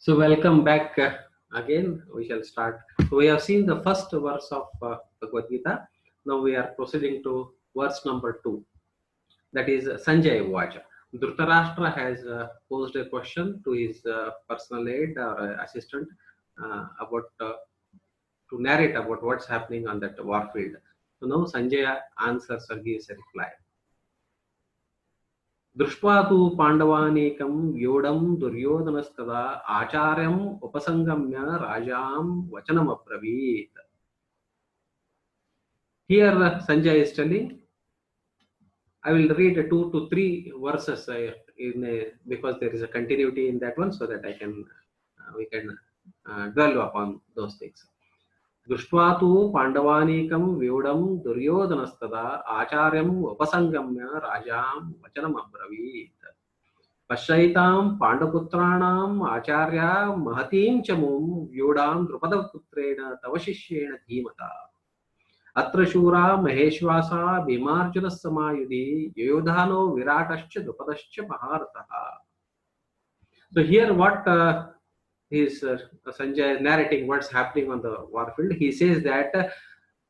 So welcome back again. We shall start. So we have seen the first verse of Bhagavad Gita. Now we are proceeding to verse number 2. That is Sanjay Vacha. Dhritarashtra has posed a question to his personal aide or assistant about to narrate about what's happening on that war field. So now Sanjay answers or gives a reply. दृष्ट्वा तु पाण्डवानीकं व्यूढं दुर्योधनस्तदा आचार्यम् उपसंगम्य राजां वचनमब्रवीत्. Here Sanjay is telling, I will read 2 to 3 verses because there is a continuity in that one, so that we can dwell upon those things. दृष्ट्वा तु पाण्डवानीकं व्यूढं दुर्योधनस्तदा आचार्यम् उपसंगम्य राजां वचनम् अब्रवीत्. पश्यैतां पाण्डुपुत्राणाम् आचार्या महतीं च मुं व्यूढां द्रुपदपुत्रेण तव शिष्येण धीमता. अत्र शूरा महेश्वासा भीमार्जुनः समायुधि योधानो विराटश्च द्रुपदश्च महारथः. So here what is Sanjay narrating what's happening on the warfield. He says that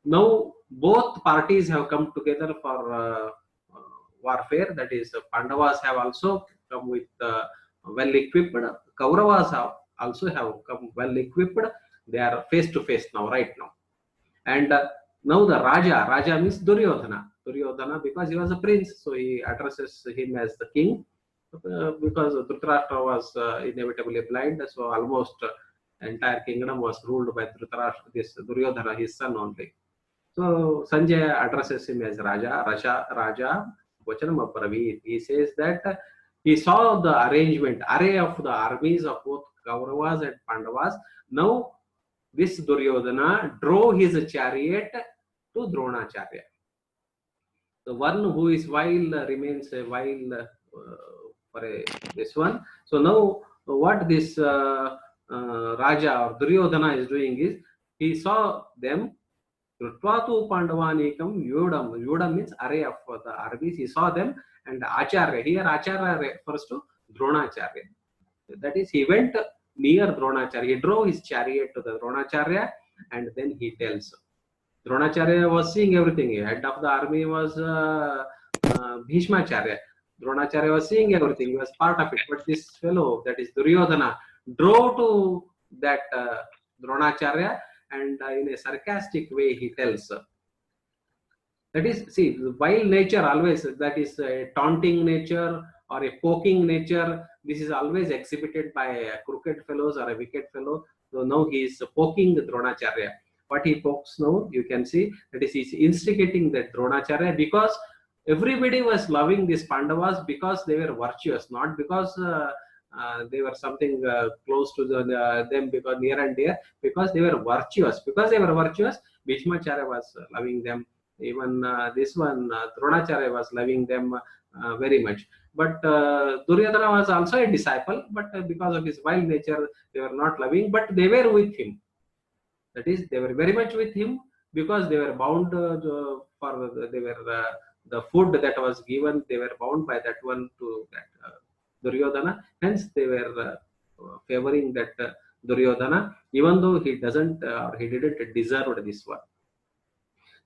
now both parties have come together for warfare. That is, Pandavas have also come with well equipped. Kauravas also have come well equipped. They are face to face now, right now. And now the Raja means Duryodhana. Duryodhana, because he was a prince, so he addresses him as the king. Because Dhritarashtra was inevitably blind, so almost entire kingdom was ruled by Dhritarashtra, this Duryodhana, his son only. So Sanjay addresses him as Raja, Vachanam Abraveet. He says that he saw the array of the armies of both Kauravas and Pandavas. Now this Duryodhana drove his chariot to Dronacharya. The one who is wild remains a wild this one. So now what this Raja or Duryodhana is doing is, he saw them. Rutvatu Pandavanikam Vyudam means array of the armies. He saw them, and Acharya, here Acharya refers to Dronacharya. That is, he went near Dronacharya. He drove his chariot to the Dronacharya, and then he tells. Dronacharya was seeing everything. Head of the army was Bhishmacharya. Dronacharya was seeing everything, he was part of it. But this fellow, that is Duryodhana, drove to that Dronacharya, and in a sarcastic way he tells. That is, see, wild nature always, that is a taunting nature or a poking nature, this is always exhibited by a crooked fellows or a wicked fellow. So now he is poking Dronacharya. What he pokes now, you can see, that is, he is instigating that Dronacharya, because everybody was loving these Pandavas because they were virtuous, not because they were something close to them, because near and dear, because they were virtuous. Because they were virtuous, Bhishmacharya was loving them. Even this one, Dronacharya was loving them very much. But Duryodhana was also a disciple, but because of his wild nature, they were not loving, but they were with him. That is, they were very much with him because they were bound the food that was given, they were bound by that one to that Duryodhana. Hence, they were favoring that Duryodhana, even though he didn't deserve this one.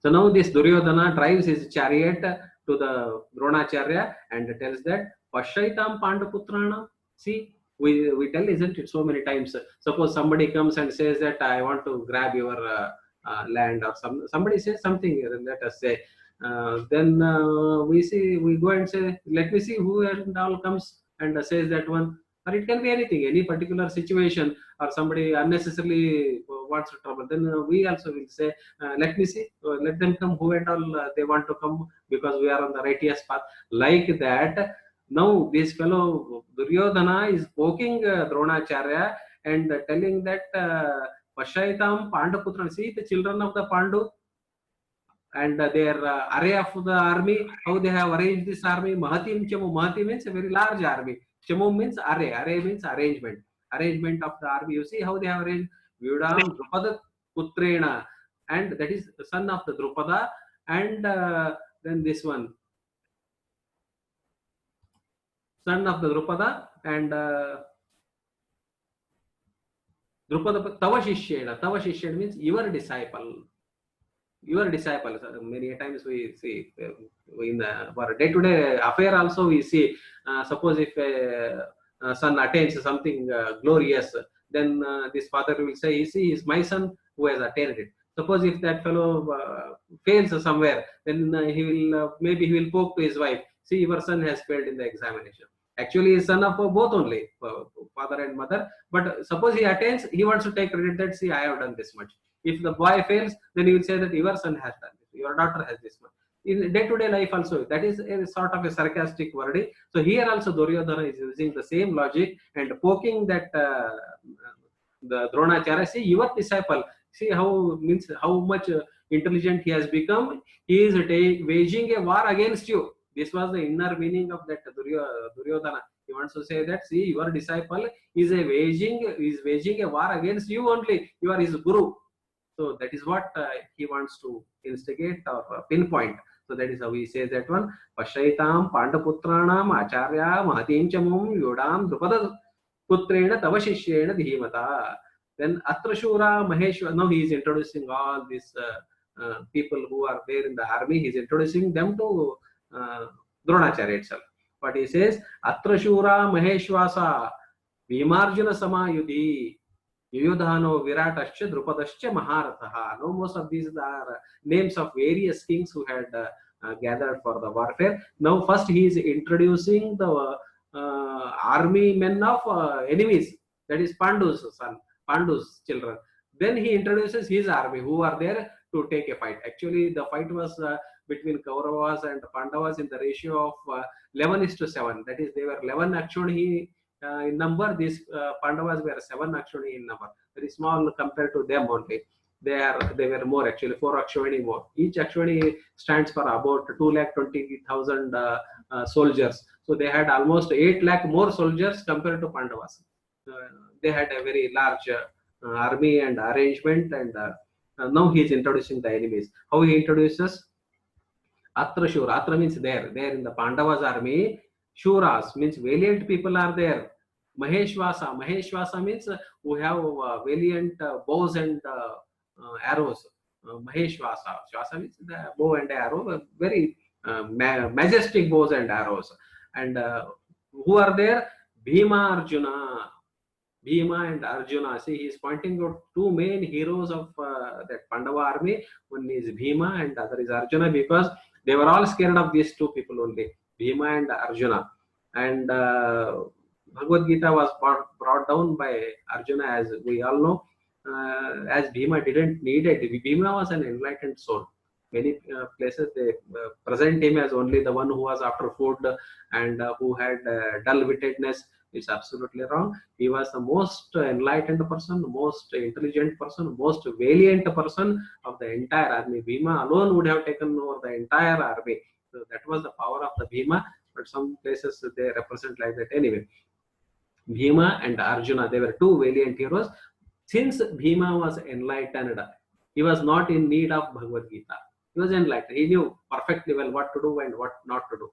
So now this Duryodhana drives his chariot to the Dronacharya and tells that Pashaitam Pandaputrana. See, we tell, isn't it, so many times. Suppose somebody comes and says that I want to grab your land, or somebody says something, let us say. Then we go and say, let me see who and all comes and says that one. Or it can be anything, any particular situation, or somebody unnecessarily wants trouble. Then we also will say, let me see, let them come, who and all they want to come, because we are on the righteous path. Like that, now this fellow Duryodhana is poking Dronacharya and telling that Pashaitam Pandaputran, see the children of the Pandu and their array of the army, how they have arranged this army. Mahatim Chamu, Mahati means a very large army. Chamu means array means arrangement of the army. You see how they have arranged. Vyudam Drupada Putrena, and that is the son of the Drupada, and then this one, son of the Drupada, and Drupada Tava Shishyena. Tava Shishyena means your disciple. Your disciples. Many times we see in for day-to-day affair also we see. Suppose if a son attains something glorious, then this father will say, "See, is my son who has attained it." Suppose if that fellow fails somewhere, then he will maybe he will poke to his wife. See, your son has failed in the examination. Actually, he is son of both only, father and mother. But suppose he attains, he wants to take credit that, see, I have done this much. If the boy fails, then he will say that your son has done this, your daughter has this much. In day-to-day life also, that is a sort of a sarcastic wording. So here also Duryodhana is using the same logic and poking that the Dronacharya, see, your disciple, see how much intelligent he has become. He is waging a war against you. This was the inner meaning of that Duryodhana. He wants to say that, see, your disciple is waging a war against you only. You are his guru. So that is what he wants to instigate or pinpoint. So that is how he says that one. Pashaitam Pandaputranam Acharya Mahatim Chamum Yodam Drupada Putrena Tava Shishyena Dhimata. Then Atrashura Maheshwara. Now he is introducing all these people who are there in the army. He is introducing them to Dronacharya itself. But he says Atrashura Maheshwasa Bhimarjuna Samayudhi. Yuyudhano, Viratascha, Drupadascha, Maharatha. No, most of these are names of various kings who had gathered for the warfare. Now, first he is introducing the army men of enemies, that is Pandu's son, Pandu's children. Then he introduces his army who are there to take a fight. Actually, the fight was between Kauravas and Pandavas in the ratio of 11:7. That is, they were 11 actually in number. These Pandavas were 7 actually in number. Very small compared to them only. They were more actually, 4 actually more. Each actually stands for about 2,20,000 soldiers. So they had almost 8 lakh more soldiers compared to Pandavas. They had a very large army and arrangement, and now he is introducing the enemies. How he introduces? Atra Shura. Atra means there. There in the Pandavas army, Shuras means valiant people are there. Maheshwasa. Maheshwasa means who have valiant bows and arrows. Maheshwasa. Shwasa means the bow and arrow, very majestic bows and arrows. And who are there? Bhima Arjuna. Bhima and Arjuna. See, he is pointing out 2 main heroes of that Pandava army. One is Bhima and other is Arjuna, because they were all scared of these 2 people only, Bhima and Arjuna. And Bhagavad Gita was brought down by Arjuna, as we all know. As Bhima didn't need it. Bhima was an enlightened soul. Many places they present him as only the one who was after food and who had dull-wittedness. It's absolutely wrong. He was the most enlightened person, most intelligent person, most valiant person of the entire army. Bhima alone would have taken over the entire army. So that was the power of the Bhima. But some places they represent like that. Anyway, Bhima and Arjuna, they were 2 valiant heroes. Since Bhima was enlightened, he was not in need of Bhagavad Gita. He was enlightened. He knew perfectly well what to do and what not to do.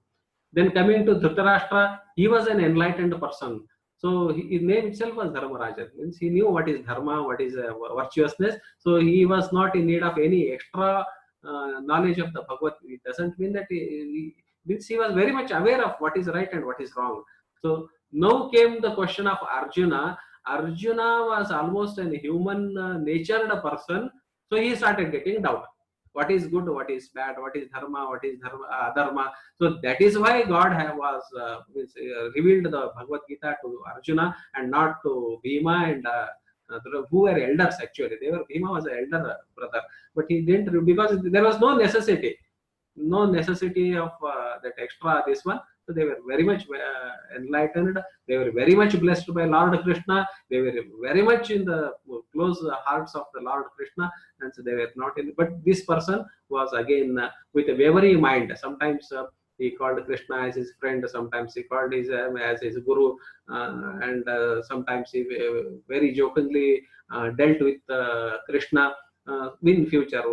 Then coming to Dhritarashtra, he was an enlightened person. So his name itself was Dharmaraja. Means he knew what is dharma, what is virtuousness. So he was not in need of any extra knowledge of the Bhagavad Gita. It doesn't mean that he was very much aware of what is right and what is wrong. So now came the question of Arjuna. Arjuna was almost a human natured person. So he started getting doubt. What is good, what is bad, what is dharma, what is adharma. So that is why God revealed the Bhagavad Gita to Arjuna and not to Bhima and who were elders actually. Bhima was an elder brother, but he didn't, because there was no necessity of that extra this one. So they were very much enlightened. They were very much blessed by Lord Krishna. They were very much in the close hearts of the Lord Krishna, and so they were not in. But this person was again with a wavering mind. Sometimes he called Krishna as his friend. Sometimes he called his as his guru, and sometimes he very jokingly dealt with Krishna. In future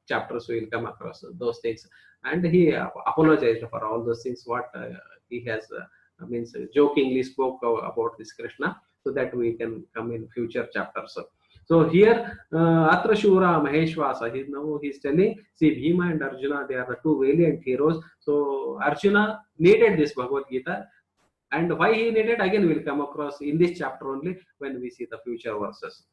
chapters we will come across those things. And he apologized for all those things what he has jokingly spoke about this Krishna. so that we can come in future chapters. So here, Atra Shura Maheshwasa, he's telling, see, Bhima and Arjuna, they are the two valiant heroes. So Arjuna needed this Bhagavad Gita, and why he needed, again we'll come across in this chapter only when we see the future verses.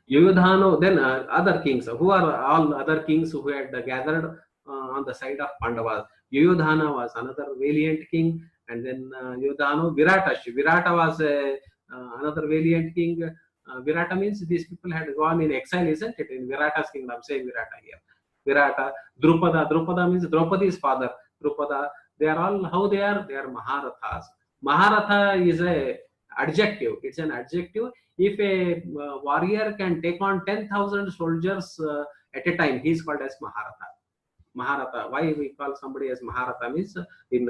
Yuyudhano, then other kings, who are all other kings who had gathered on the side of Pandavas. Yuyudhana was another valiant king, and then Yuyudhano, Virata was another valiant king. Virata means these people had gone in exile, isn't it? In Virata's kingdom, I'm saying Virata here. Virata, Drupada means Draupadi's father. Drupada, they are all, how they are? They are Maharathas. Maharatha is a adjective. It's an adjective. If a warrior can take on 10,000 soldiers at a time, he is called as Maharatha. Maharatha. Why we call somebody as Maharatha means in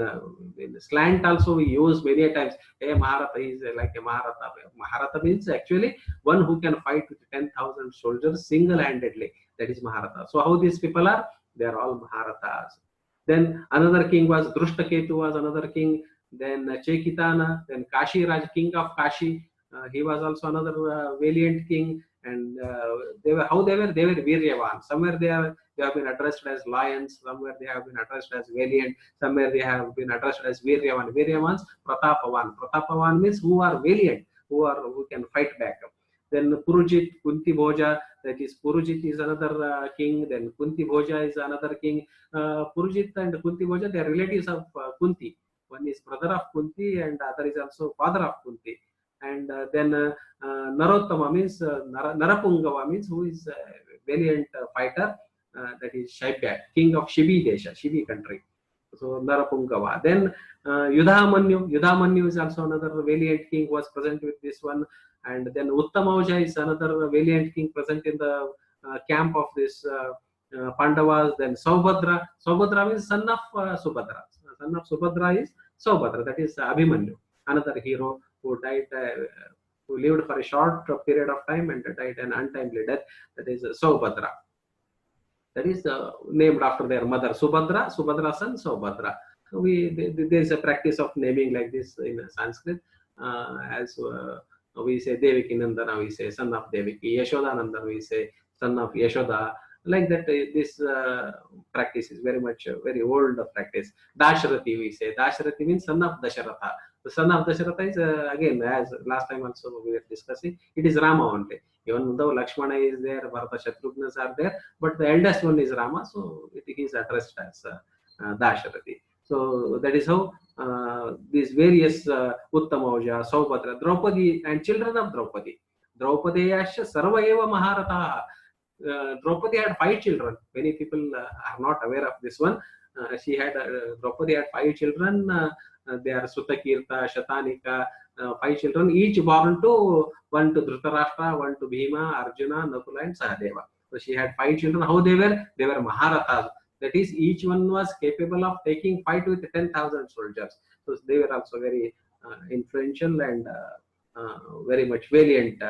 slant also we use many a times. Hey, Maharatha is like a Maharatha. Maharatha means actually one who can fight with 10,000 soldiers single-handedly. That is Maharatha. So how these people are? They are all Maharathas. Then another king was Drushtaketu was another king. Then Chekitana. Then Kashi Raj, king of Kashi. He was also another valiant king. And they were Viryavan. Somewhere they have been addressed as lions, somewhere they have been addressed as valiant, somewhere they have been addressed as Viryavan. Viryavans, Pratapavan. Pratapavan means who are valiant, who can fight back. Then Purujit, Kunti Bhoja, that is Purujit is another king. Then Kunti Bhoja is another king. Purujit and Kunti Bhoja, they are relatives of Kunti. One is brother of Kunti and other is also father of Kunti. And then Narottama means Narapungava means who is a valiant fighter. That is Shaibya, king of Shibi Desha, Shibi country. So Narapungava. Then Yudhamanyu is also another valiant king who was present with this one. And then Uttamauja is another valiant king present in the camp of this Pandavas. Then Saubhadra. Saubhadra means son of Subhadra. Son of Subhadra is Saubhadra. That is Abhimanyu, another hero who died, who lived for a short period of time and died an untimely death. That is Saubhadra. That is named after their mother Subhadra. Subhadra's son Saubhadra. So there is a practice of naming like this in Sanskrit. As we say Devaki Nandana, we say son of Devaki. Yashoda Nandana, we say son of Yashoda. Like that, this practice is very much very old practice. Dasharati, we say. Dasharati means son of Dasharatha. The son of Dasharatha is again, as last time also we were discussing, it is Rama only. Even though Lakshmana is there, Bharata, Shatrugnas are there, but the eldest one is Rama, so it is addressed as Dasharati. So that is how these various Uttamauja, Saubhadra, Draupadi, and children of Draupadi. Draupadeyasya Sarva Eva Maharatha. Draupadi had 5 children. Many people are not aware of this one. She had Draupadi had 5 children. They are Sutakirta, Shatanika, 5 children, each born to one to Dhritarashtra, one to Bhima, Arjuna, Nakula, and Sahadeva. So she had 5 children. How they were? They were Maharathas. That is, each one was capable of taking fight with 10,000 soldiers. So they were also very influential and very much valiant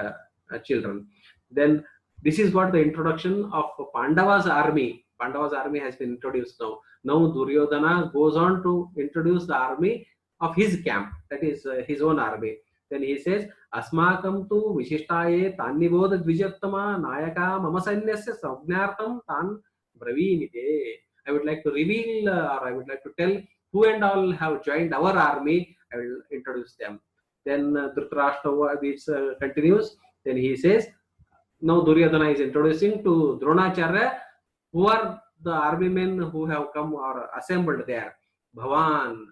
children. Then this is what the introduction of Pandava's army. Pandava's army has been introduced now. Now Duryodhana goes on to introduce the army of his camp, that is his own army. Then he says, Asmakam tu Vishishtaye Tannibodha Dvijattama Nayaka Mama Sainyasya Samgnartam Tan Bravinite. I would like to reveal or I would like to tell who and all have joined our army. I will introduce them. Then Dhritarashtra this continues. Then he says, now Duryodhana is introducing to Dronacharya who are the army men who have come or assembled there. Bhavan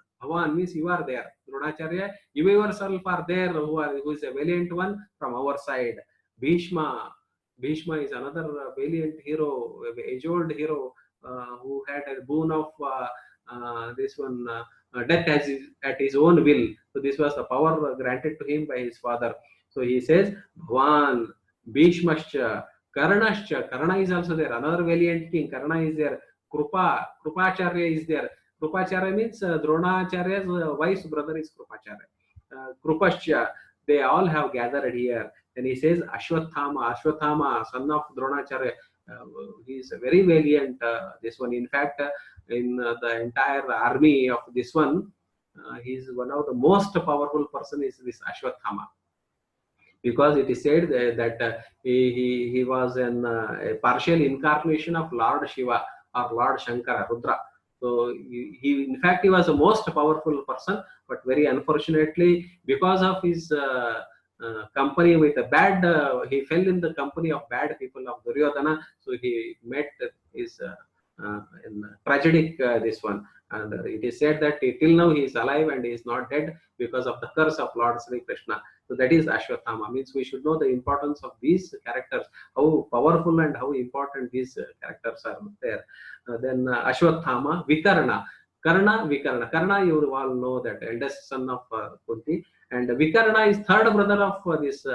means you are there. Dronacharya, you yourself are there, who is a valiant one from our side. Bhishma is another valiant hero, age-old hero who had a boon of this one death at his own will. So this was the power granted to him by his father. So he says, Bhavan, Bhishmascha, Karnascha. Karna is also there. Another valiant king. Karna is there. Krupacharya is there. Krupacharya means Dronacharya's wife's brother is Krupacharya. Krupascha. They all have gathered here. Then he says Ashwathama, son of Dronacharya. He is a very valiant. This one, in fact, in the entire army of this one, he is one of the most powerful person is this Ashwathama. because it is said that he was a partial incarnation of Lord Shiva or Lord Shankara, Rudra. So in fact, he was the most powerful person, but very unfortunately, because of his company with a bad, he fell in the company of bad people of Duryodhana. So he met his in tragic this one, and it is said that till now he is alive and he is not dead because of the curse of Lord Sri Krishna. So that is Ashwatthama. Means we should know the importance of these characters, how powerful and how important these characters are there. Then Ashwatthama, Vikarna. Karna, Vikarna. Karna, you all know that eldest son of Kunti, and Vikarna is third brother of this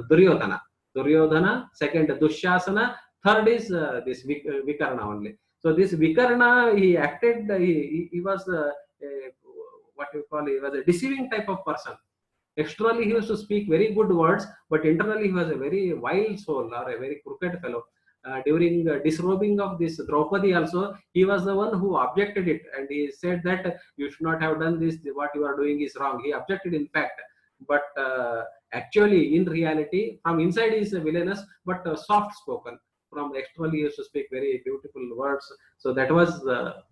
Duryodhana. Duryodhana, second Dushasana, third is this Vikarna only. So this Vikarna, he acted, he was what you call, he was a deceiving type of person. Externally, he used to speak very good words, but internally, he was a very wild soul or a very crooked fellow. During disrobing of this Draupadi also, he was the one who objected it, and he said that you should not have done this, what you are doing is wrong. He objected in fact, but actually in reality, from inside he is villainous, but soft spoken. From externally, he used to speak very beautiful words. So that was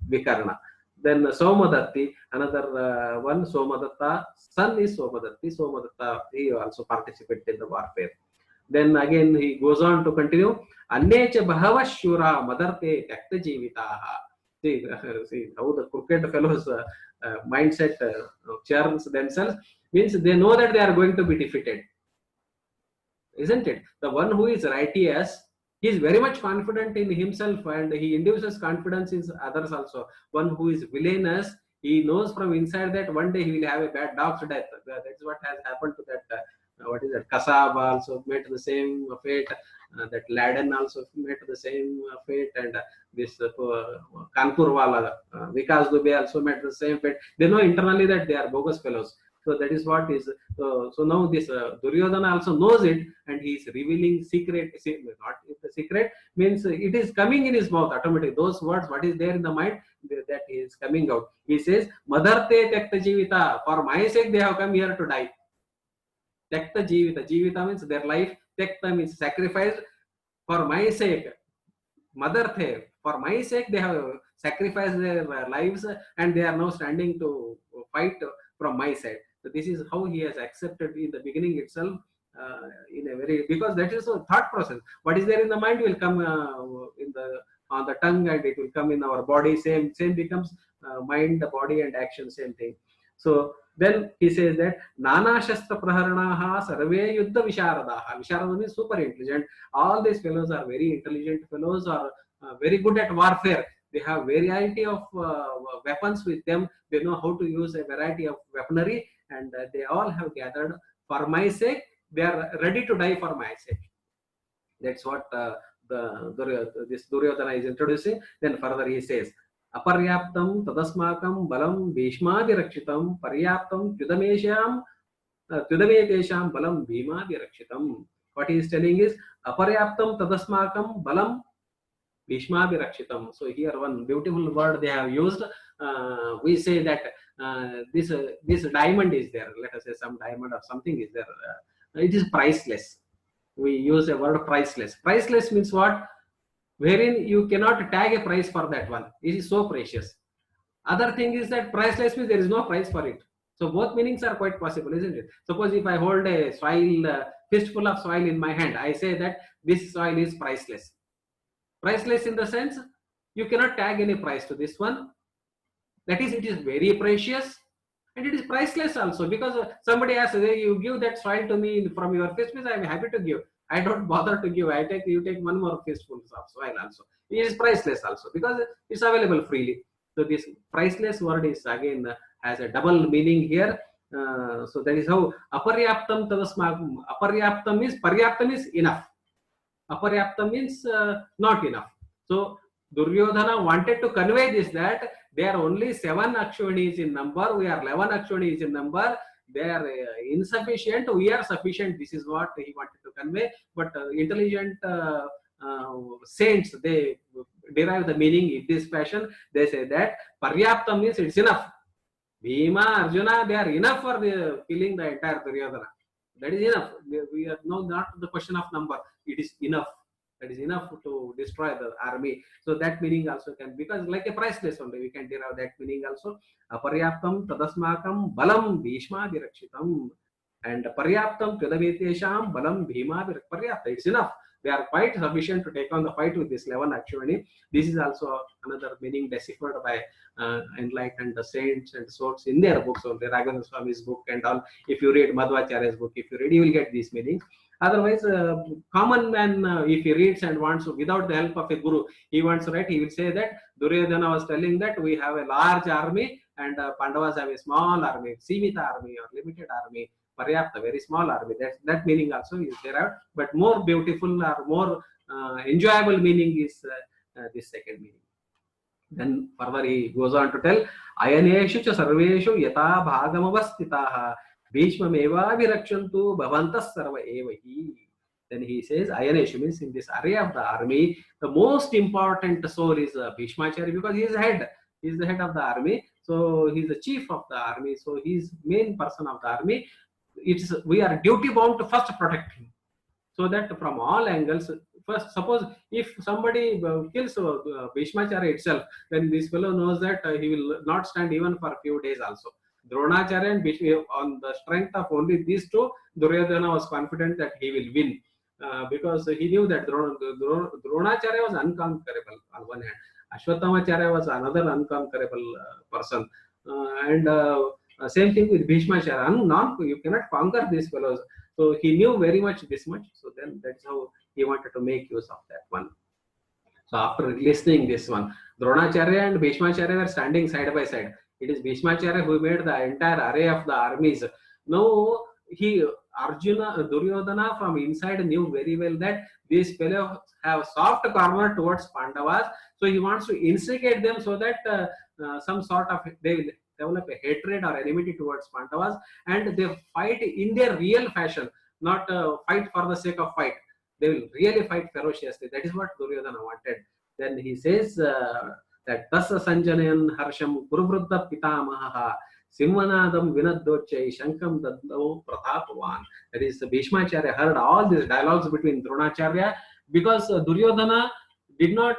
Vikarna. Then Somadatti, another one, Somadatta, son is Somadatti. Somadatta, he also participated in the warfare. Then again he goes on to continue. Annecha bahava shura madarte takta jivitaha. See how the crooked fellows mindset churns themselves, means they know that they are going to be defeated, isn't it? The one who is righteous, he is very much confident in himself and he induces confidence in others also. One who is villainous, he knows from inside that one day he will have a bad dog's death. That's what has happened to that. What is that? Kasab also met the same fate. That Laden also met the same fate, and this Kanpur wala, Vikas Dubey also met the same fate. They know internally that they are bogus fellows. So that is what is. So now this Duryodhana also knows it, and he is revealing secret. Not the secret means it is coming in his mouth automatically. Those words, what is there in the mind, that is coming out. He says, "Madarte tekta jivita." For my sake, they have come here to die. Tekta jivita. Jivita means their life. Tekta means sacrificed. For my sake, Madarte. For my sake, they have sacrificed their lives, and they are now standing to fight from my side. So this is how he has accepted in the beginning itself, in a very, because that is a thought process. What is there in the mind will come in the on the tongue, and it will come in our body. Same becomes mind, the body, and action. Same thing. So then he says that Nana Shastra Praharanaha Sarve Yuddha Visharadaha. Visharada means super intelligent. All these fellows are very intelligent fellows, are very good at warfare. They have variety of weapons with them. They know how to use a variety of weaponry, and they all have gathered for my sake. They are ready to die for my sake. That's what this Duryodhana is introducing. Then further he says, Aparyaptam tadasmakam balam bhishmadirakshitam paryaptam tyudamesham tyudametesham balam bhimadirakshitam. What he is telling is, Aparyaptam tadasmakam balam bhishmadirakshitam. So here one beautiful word they have used. We say that this diamond is there. Let us say some diamond or something is there. It is priceless. We use a word priceless. Priceless means what? Wherein you cannot tag a price for that one. It is so precious. Other thing is that priceless means there is no price for it. So both meanings are quite possible, isn't it? Suppose if I hold a soil, fistful of soil in my hand, I say that this soil is priceless. Priceless in the sense you cannot tag any price to this one. That is, it is very precious, and it is priceless also, because somebody asks, hey, you give that soil to me from your fist, means I am happy to give. I don't bother to give. You take one more fistful of soil also. It is priceless also because it's available freely. So this priceless word is again has a double meaning here. So that is how aparyaptam tadasmakam. Aparyaptam means, paryaptam is enough. Aparyaptam means not enough. So Duryodhana wanted to convey this, that they are only 7 Akshvanis in number, we are 11 Akshvanis in number, they are insufficient, we are sufficient. This is what he wanted to convey. But intelligent saints, they derive the meaning in this fashion. They say that Paryaptam means it's enough. Bhima, Arjuna, they are enough for killing the entire Duryodhana. That is enough. We are no, not the question of number. It is enough. That is enough to destroy the army. So that meaning also can, because like a priceless only, we can derive that meaning also. Aparyaptam tadasmakam balam bhishma virakshitam, and paryaptam tadavetesham balam bhima paryapta. It's enough. They are quite sufficient to take on the fight with this 11 actually. This is also another meaning deciphered by enlightened saints and sorts in their books, on the Raghavendra Swami's book and all. If you read Madhvacharya's book, if you read, you will get these meanings. Otherwise, common man, if he reads and wants to, without the help of a guru, he wants to write, he will say that Duryodhana was telling that we have a large army and Pandavas have a small army, Simita army or limited army, Paryapta, very small army. That meaning also is there, but more beautiful or more enjoyable meaning is this second meaning. Then further he goes on to tell, Ayaneshu cha sarveshu yata bhagamavastitaha bhishmameva virakshantu bhavantas sarva evahi. Then he says, Ayaneshu means in this array of the army, the most important soul is Bhishmacharya, because he is head. He is the head of the army. So he is the chief of the army. So he is main person of the army. We are duty bound to first protect him, so that from all angles. First, suppose if somebody kills Bhishmacharya itself, then this fellow knows that he will not stand even for a few days also. Dronacharya and Bhishma, on the strength of only these two, Duryodhana was confident that he will win, because he knew that Dronacharya was unconquerable on one hand, Ashwatthama was another unconquerable person, and same thing with Bhishmacharya. You cannot conquer these fellows. So he knew very much this much. So then that's how he wanted to make use of that one. So after listening this one, Dronacharya and Bhishmacharya were standing side by side. It is Bhishmacharya who made the entire array of the armies. Now Arjuna, Duryodhana from inside knew very well that these fellows have soft corner towards Pandavas. So he wants to instigate them so that some sort of, they will develop a hatred or enmity towards Pandavas, and they fight in their real fashion, not fight for the sake of fight. They will really fight ferociously. That is what Duryodhana wanted. Then he says that Tasa Sanjanayan Harsham Kuruvruddha Pitamaha Simvanadam Vinaddochai Shankam Daddo Pratapavan. That is, Bhishmacharya heard all these dialogues between Dronacharya, because Duryodhana did not,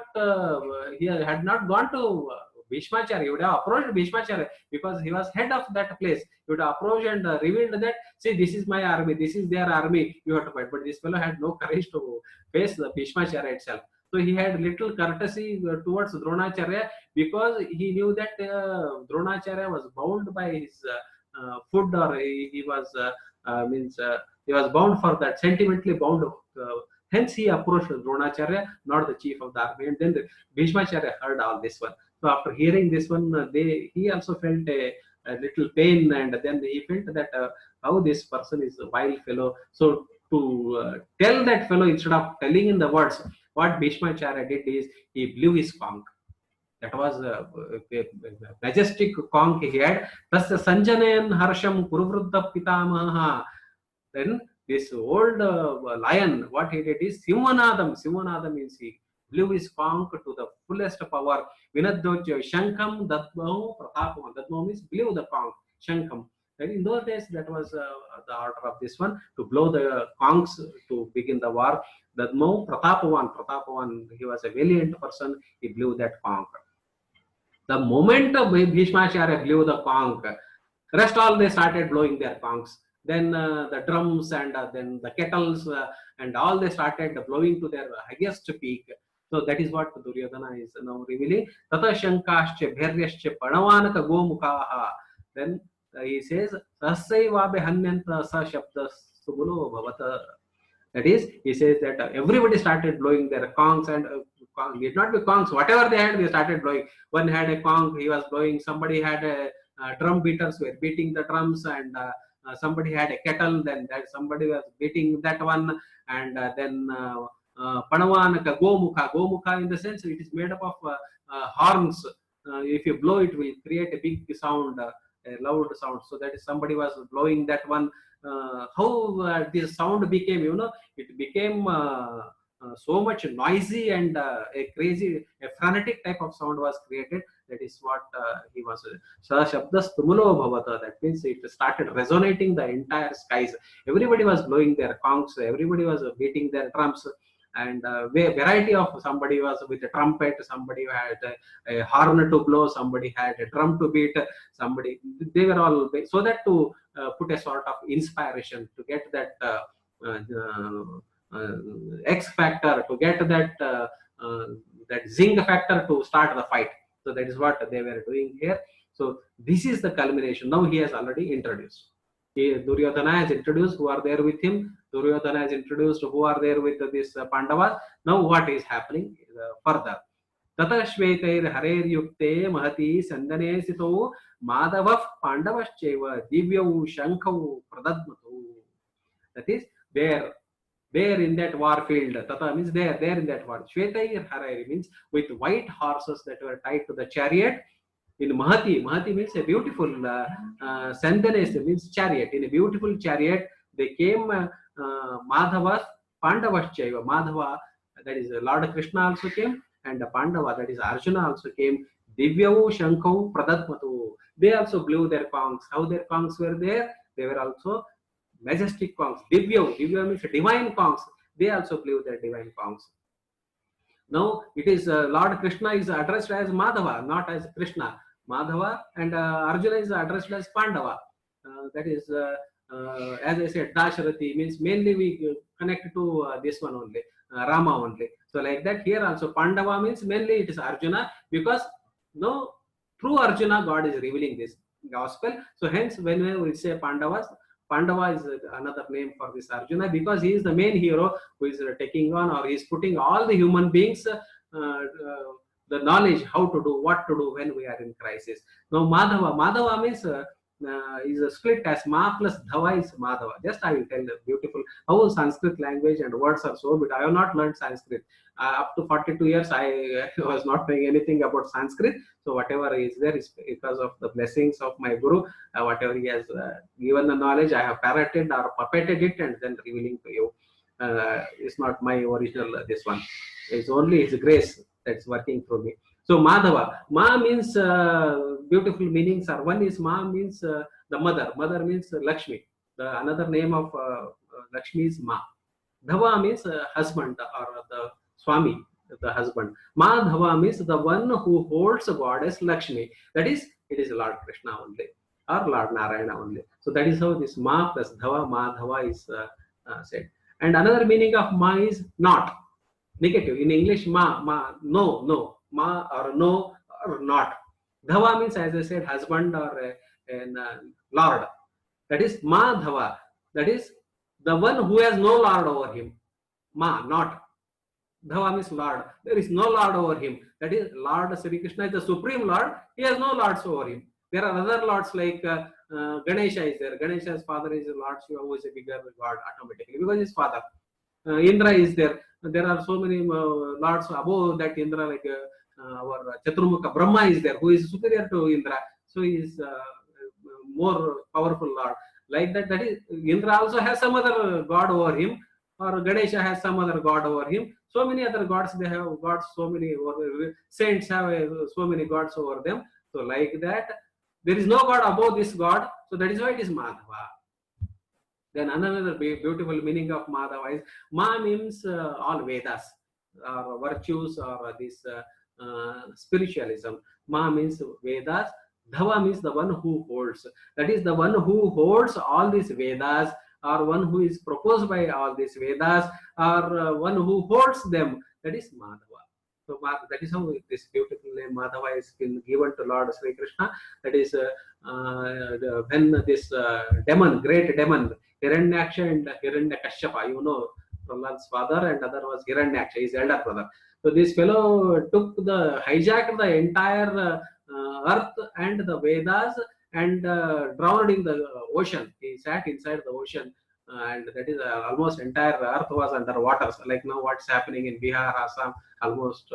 he had not gone to Bhishmacharya. He would have approached Bhishmacharya because he was head of that place. He would have approached and revealed that, see, this is my army, this is their army, you have to fight. But this fellow had no courage to face the Bhishmacharya itself. So he had little courtesy towards Dronacharya, because he knew that Dronacharya was bound by his food, or he was he was bound for that, sentimentally bound. Hence he approached Dronacharya, not the chief of the army. And then the Bhishmacharya heard all this one. So after hearing this one, he also felt a little pain, and then he felt that how this person is a wild fellow. So to tell that fellow, instead of telling in the words, what Bhishmacharya did is he blew his conch. That was a majestic conch he had. Tasya Sanjanayan Harsham Kuruvruddha Pitamaha. Then this old lion, what he did is Simvanadam. Simvanadam means he blew his conch to the fullest power. Vinaddochya Shankam Dadmo Pratapavan. Dadmo means blew the conch. Shankam. And in those days, that was the order of this one, to blow the conchs to begin the war. Dadmo Pratapavan. Pratapavan, he was a valiant person. He blew that conch. The moment Bhishmacharya blew the conch, rest all they started blowing their conchs. Then the drums and then the kettles and all they started blowing to their highest peak. So that is what Duryodhana is now revealing. Tata Shankascha Bhairyascha Panavanaka Gomukhaha. Then he says, Sasaivabe Hanyanta Sa Shabda Subulo Bhavata. That is, he says that everybody started blowing their conchs, and it not be conchs, whatever they had, they started blowing. One had a conch, he was blowing. Somebody had a drum beaters, were beating the drums, and somebody had a kettle, then that somebody was beating that one, and then Panavanaka Gomukha. Gomukha, in the sense, it is made up of horns. If you blow, it will create a big sound, a loud sound. So that is, somebody was blowing that one. How this sound became, it became so much noisy and a crazy, a frenetic type of sound was created. That is what he was. Sa Shabda Stumulo Bhavata. That means it started resonating the entire skies. Everybody was blowing their conchs. Everybody was beating their drums. And variety of, somebody was with a trumpet, somebody had a horn to blow, somebody had a drum to beat, somebody, they were all, so that to put a sort of inspiration, to get that X factor, to get that zing factor to start the fight. So that is what they were doing here. So this is the culmination. Now he has already introduced. Duryodhana has introduced who are there with him. Duryodhana has introduced who are there with this Pandavas. Now what is happening further? Tata Shvetair Harer Yukte Mahati Sandane Sito Madhavav Pandavascheva Divyau Shankau Pradadmatu. That is there in that war field. Tata means there in that war. Shvetair Harer means with white horses that were tied to the chariot. In Mahati means a beautiful, Sandanes means chariot. In a beautiful chariot, they came, Madhava, Pandavaschaiva. Madhava, that is Lord Krishna also came, and Pandava, that is Arjuna also came. Divyau Shankau Pradatmatu. They also blew their conchs. How their conchs were there? They were also majestic conchs. Divyau means divine conchs. They also blew their divine conchs. Now it is Lord Krishna is addressed as Madhava, not as Krishna. Madhava, and Arjuna is addressed as Pandava. That is, as I said, Dasharati means mainly we connect to this one only, Rama only. So like that here also Pandava means mainly it is Arjuna, because no true Arjuna God is revealing this gospel. So hence when we say Pandavas, Pandava is another name for this Arjuna, because he is the main hero who is taking on, or he is putting all the human beings the knowledge how to do, what to do when we are in crisis. Now Madhava means is a split as Ma plus Dhava is Madhava. Just I will tell you beautiful how Sanskrit language and words are so good. I have not learned Sanskrit. Up to 42 years I was not knowing anything about Sanskrit. So whatever is there is because of the blessings of my Guru. Whatever he has given the knowledge, I have parroted or puppeted it and then revealing to you. It's not my original this one. It's only his grace that's working through me. So Madhava, Ma means beautiful meanings are. One is Ma means the mother. Mother means Lakshmi. The another name of Lakshmi is Ma. Dhava means husband or the Swami, the husband. Madhava means the one who holds goddess Lakshmi. That is, it is Lord Krishna only or Lord Narayana only. So that is how this Ma plus Dhava, Madhava is said. And another meaning of Ma is not. Negative. In English, no, ma or no or not. Dhava means, as I said, husband or lord. That is Ma Dhava. That is the one who has no lord over him. Ma, not. Dhava means lord. There is no lord over him. That is Lord Sri Krishna is the supreme lord. He has no lords over him. There are other lords like Ganesha is there. Ganesha's father is Lord Shiva, who is a bigger god automatically because his father. Indra is there. There are so many lords above that Indra, like our Chaturmukha Brahma is there, who is superior to Indra. So he is more powerful lord. Like that, that is Indra also has some other god over him, or Ganesha has some other god over him. So many other gods, they have gods, so many saints have so many gods over them. So like that, there is no god above this god. So that is why it is Madhava. Then another beautiful meaning of Madhava is Ma means all Vedas or virtues or this spiritualism. Ma means Vedas. Dhava means the one who holds. That is the one who holds all these Vedas, or one who is proposed by all these Vedas, or one who holds them. That is Madhava. So that is how this beautiful name Madhava is been given to Lord Sri Krishna. That is when this demon, great demon, Hiranyaksha and Hiranyakashyapa, you know, Prahlad's father, and other was Hiranyaksha, his elder brother. So this fellow hijacked the entire earth and the Vedas and drowned in the ocean. He sat inside the ocean, and that is almost entire earth was under water. So like now what's happening in Bihar, Assam, almost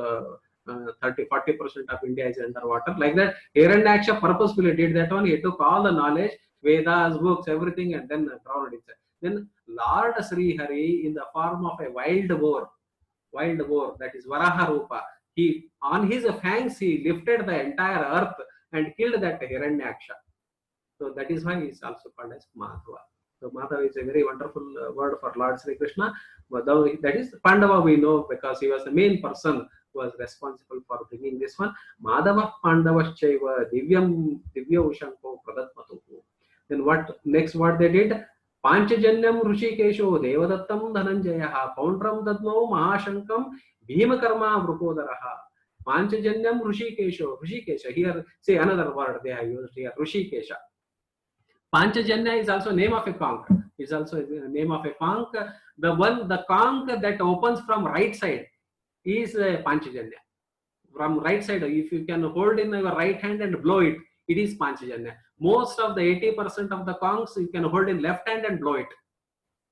30-40% of India is underwater. Like that, Hiranyaksha purposefully did that one. He took all the knowledge, Vedas, books, everything, and then drowned inside. Then Lord Sri Hari, in the form of a wild boar, wild boar, that is Varaha Rupa. He, on his fangs, he lifted the entire earth and killed that Hiranyaksha. So that is why he is also called as Madhava. So Madhava is a very wonderful word for Lord Sri Krishna. Madhava, that is Pandava, we know because he was the main person who was responsible for bringing this one. Madhava Pandavaschaiva Divyam Divya Ushanko Pradatmatuhu. Then what next? What they did? Panchajanyam Rushikesho Devadattam Dhananjayaha Poundram Dadmo Mahashankam Bhimakarma Vrupodaraha. Panchajanyam Rushikesho. Rushikesha. Here, say another word they have used here. Rushikesha. Panchajanya is also name of a conch. Is also a name of a conch. The conch that opens from right side is Panchajanya. From right side, if you can hold in your right hand and blow it, it is Panchajanya. Most of the 80% of the conchs you can hold in left hand and blow it.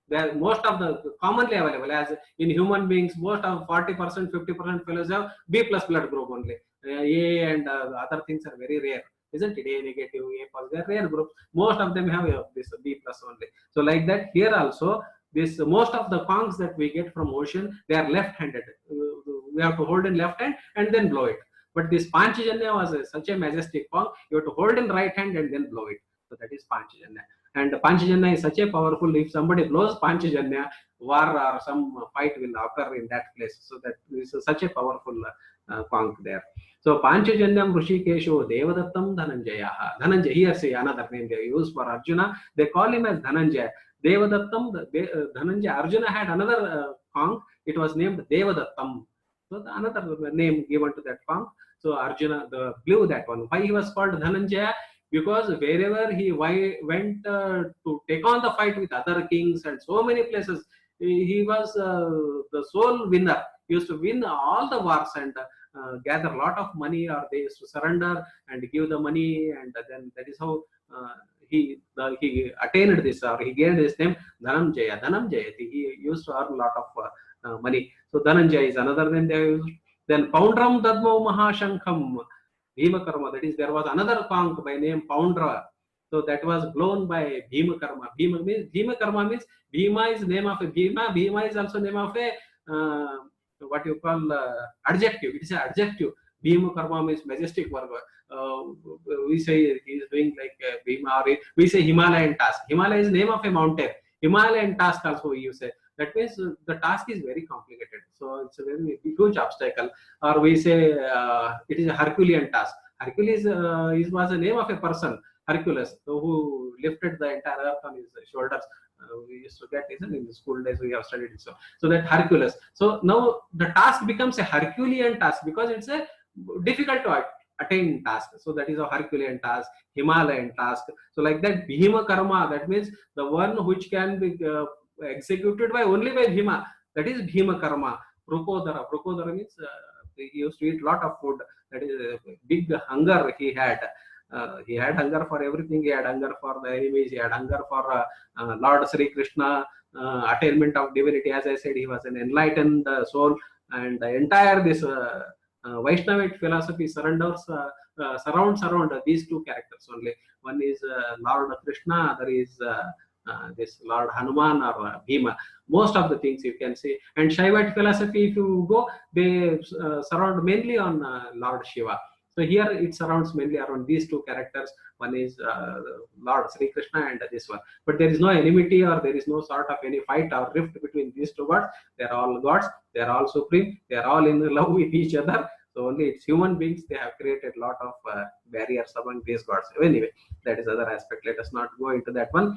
There most of the commonly available, as in human beings, most of 40%, 50% fellows have B plus blood group only. A and other things are very rare, isn't it? A negative, A positive, rare groups. Most of them have this B plus only. So like that, here also, this most of the conchs that we get from ocean, they are left-handed. We have to hold in left hand and then blow it. But this Panchajanya was such a majestic conch. You have to hold in right hand and then blow it. So that is Panchajanya. And Panchajanya is such a powerful, if somebody blows Panchajanya, war or some fight will occur in that place. So that is such a powerful conch there. So Panchajanyam Rushikesho Devadattam Dhananjayaha. Dhananjaya, here say another name they use for Arjuna. They call him as Dhananjaya. Devadattam, Dhananjaya. Arjuna had another conch. It was named Devadattam. So another name given to that conch. So Arjuna blew that one. Why he was called Dhananjaya? Because wherever he went to take on the fight with other kings and so many places, he was the sole winner. He used to win all the wars and gather a lot of money, or they used to surrender and give the money, and then that is how he attained this, or he gained this name Dhananjaya. Dhananjaya. He used to earn a lot of money. So Dhananjaya is another name they used. Then Poundram Dadmo Mahashankham. Bhimakarma, that is, there was another conch by name Poundra. So that was blown by Bhimakarma. Bhimakarma means Bhima is name of a Bhima. Bhima is also name of a what you call adjective. It is an adjective. Bhimakarma means majestic work. We say he is doing like Bhima, or we say Himalayan task. Himalaya is name of a mountain. Himalayan task also we use. That means the task is very complicated. So it's a very huge obstacle. Or we say it is a Herculean task. Hercules was the name of a person, Hercules, who lifted the entire earth on his shoulders. We used to get this in the school days. We have studied it. So that Hercules. So now the task becomes a Herculean task because it's a difficult to attain task. So that is a Herculean task, Himalayan task. So like that, Bhima Karma, that means the one which can be executed by only by Bhima. That is Bhima Karma. Prupodara. Prupodara means he used to eat lot of food. That is big hunger he had. He had hunger for everything. He had hunger for the enemies. He had hunger for Lord Sri Krishna, attainment of divinity. As I said, he was an enlightened soul, and the entire this Vaishnavite philosophy surrounds these two characters only. One is Lord Krishna, other is this Lord Hanuman or Bhima. Most of the things you can see. And Shaivite philosophy, if you go, they surround mainly on Lord Shiva. So here it surrounds mainly around these two characters. One is Lord Sri Krishna and this one. But there is no enmity, or there is no sort of any fight or rift between these two gods. They are all gods. They are all supreme. They are all in love with each other. So only it's human beings, they have created a lot of barriers among these gods. Anyway, that is other aspect. Let us not go into that one.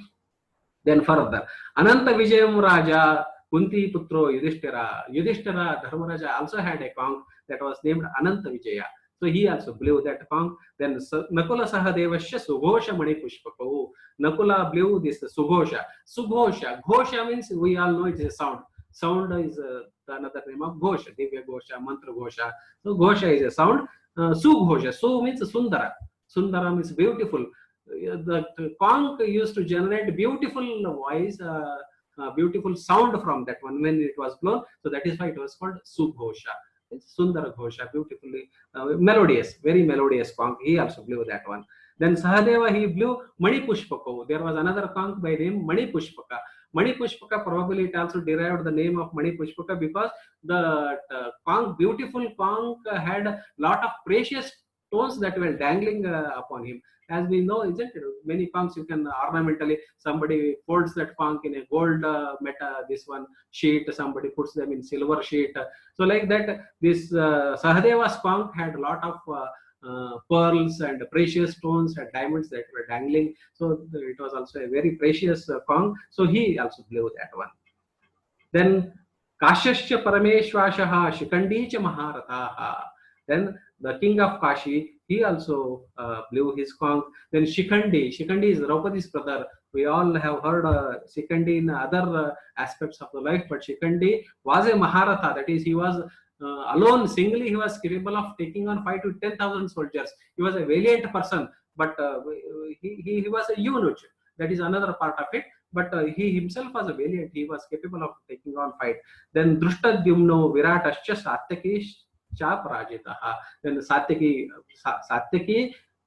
Then further, Ananta Vijayam Raja Kunti Putro Yudhishthira. Yudhishthira Dharmaraja also had a conch that was named Ananta Vijaya. So he also blew that conch. Then Nakula Sahadevasya Sughosha Mani Pushpako. Nakula blew this Sughosha. Sughosha. Ghosha means we all know it is a sound. Sound is another name of Ghosha. Divya Ghosha, Mantra Ghosha. So Ghosha is a sound. Sughosha. Su means Sundara. Sundara means beautiful. The conch used to generate beautiful voice, beautiful sound from that one when it was blown. So that is why it was called Sughosha. It's Sundara Ghosha, beautifully melodious, very melodious conch. He also blew that one. Then Sahadeva, he blew Mani Pushpaka. There was another conch by name Mani Pushpaka. Mani Pushpaka, probably it also derived the name of Mani Pushpaka because the conch, beautiful conch, had lot of precious stones that were dangling upon him. As we know, isn't it? Many conchs you can ornamentally, somebody folds that conch in a gold this one sheet, somebody puts them in silver sheet. So like that, this Sahadeva's conch had a lot of pearls and precious stones and diamonds that were dangling. So it was also a very precious conch. So he also blew that one. Then Kashasya Parameshwashaha Shikandicha Maharataha. Then the king of Kashi, he also blew his conch. Then Shikandi is Draupadi's brother. We all have heard Shikandi in other aspects of the life, but Shikandi was a Maharatha. That is, he was alone, singly, he was capable of taking on 5 to 10,000 soldiers. He was a valiant person, but he was a eunuch. That is another part of it. But he himself was a valiant. He was capable of taking on fight. Then Drushtadhyumno Viratascha Satyaki Chaprajitaha. Then Satyaki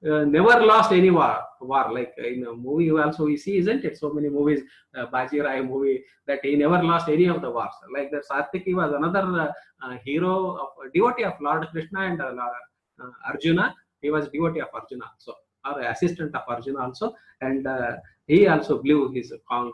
never lost any war. Like in a movie also we see, isn't it? So many movies, Baji Rai movie, that he never lost any of the wars. Like that, Satyaki was another hero, devotee of Lord Krishna and Arjuna. He was devotee of Arjuna also, or assistant of Arjuna also, and he also blew his conch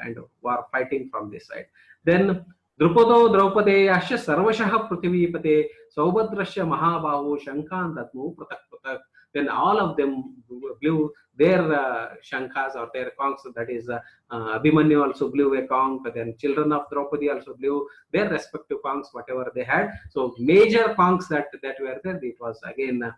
and were fighting from this side. Then Drupado Draupadeyasya Sarvashah Prithivipate Saubhadrasya Mahabahu Shankan Dadmu Pratak Pratak. Then all of them blew their shankas or their conchs. That is, Abhimanyu also blew a conch. Then children of Draupadi also blew their respective conchs, whatever they had. So major conchs that were there, it was again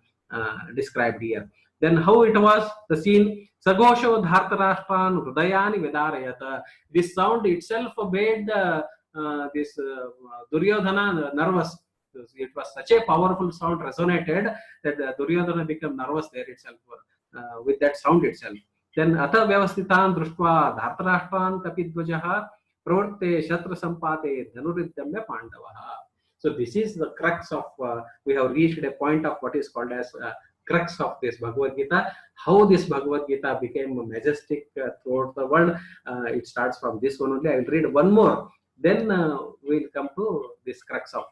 described here. Then how it was, the scene, Sagosho Dhartarashtan Hridayani Vedarayata. This sound itself made this Duryodhana nervous. It was such a powerful sound, resonated, that Duryodhana became nervous there itself with that sound itself. Then Atha Vyavasthitan Drushva Dhartarashtan Kapidvajaha Pravrte Shatra Sampate Dhanuridyamya Pandavaha. So this is the crux of, we have reached a point of what is called as crux of this Bhagavad Gita. How this Bhagavad Gita became majestic throughout the world. It starts from this one only. I will read one more. Then we'll come to this crux of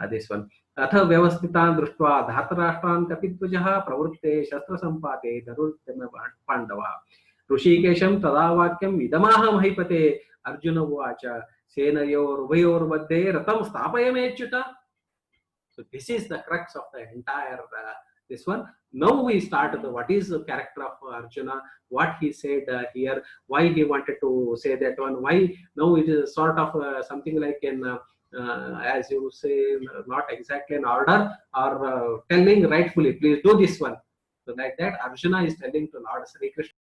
this one. Atha Vyavasthitan Drushva Dhartarashtan Kapidvajaha Pravrutte Shastra Sampate Dharuryama Pandava. Rushikesham Tadavakyam Idamaha Mahipate Arjuna Vacha Senayor Ubayor Vadde Ratam Stapayamechyuta. So this is the crux of the entire this one. Now we start what is the character of Arjuna, what he said here, why he wanted to say that one, why now it is sort of something like an as you say, not exactly an order, or telling rightfully, please do this one. So like that, Arjuna is telling to Lord Sri Krishna.